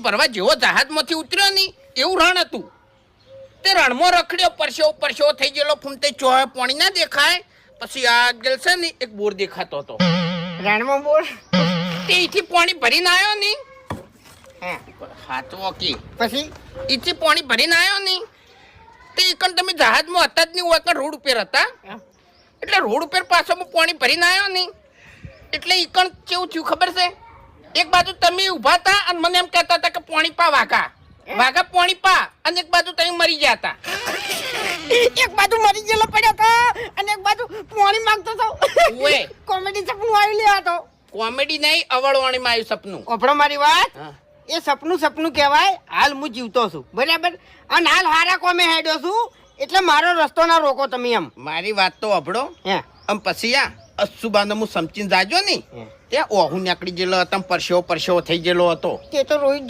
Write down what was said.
ભરવા જેવો જહાજમાંથી ઉતર્યો ને એવું રણ હતું. તે રણમાં રખડ્યો, પરસેવો થઈ ગયેલો, ફૂમતે ચોહે પાણી ના દેખાય. પછી આગળ છે ને એક બોર દેખાતો હતો. રણમાં બોર તે ઈથી પાણી ભરીને આવ્યો ને. હાથવો કે પછી ઈથી પાણી ભરીને આવ્યો ને તે ઈકણ તમે જહાજમાં હતા જ નહીં, હોય રોડ ઉપર હતા. એટલે રોડ ઉપર પાછો પાણી ભરીને આવ્યો ને એટલે ઈકણ કેવું થયું ખબર છે? એક બાજુ તમે ઊભા હતા અને મને એમ કહેતા હતા કે પાણી પા વાઘા પાણી પા, અને એક બાજુ તમે મરી ગયા હતા. એક બાજુ મરી ગયેલો પડ્યો હતો અને એક બાજુ પાણી માંગતો હતો. ઓએ કોમેડી સપનું આવી લેવા તો. કોમેડી નહીં, અવળવાણીમાં આવ્યું સપનું. ઓફળો મારી વાત, એ સપનું કહેવાય. હાલ હું જીવતો છું બરાબર, અને હાલ હારા કોમે હેડ્યો છું, એટલે મારો રસ્તો ના રોકો તમે. એમ મારી વાત તો અભડો. હે આમ પછી અસુબાનો હું સમજીને જાજો ને ત્યાં ઓહુ નીકળી ગયેલો હતો, પરસેવો થઈ ગયેલો હતો. તે તો રોહિત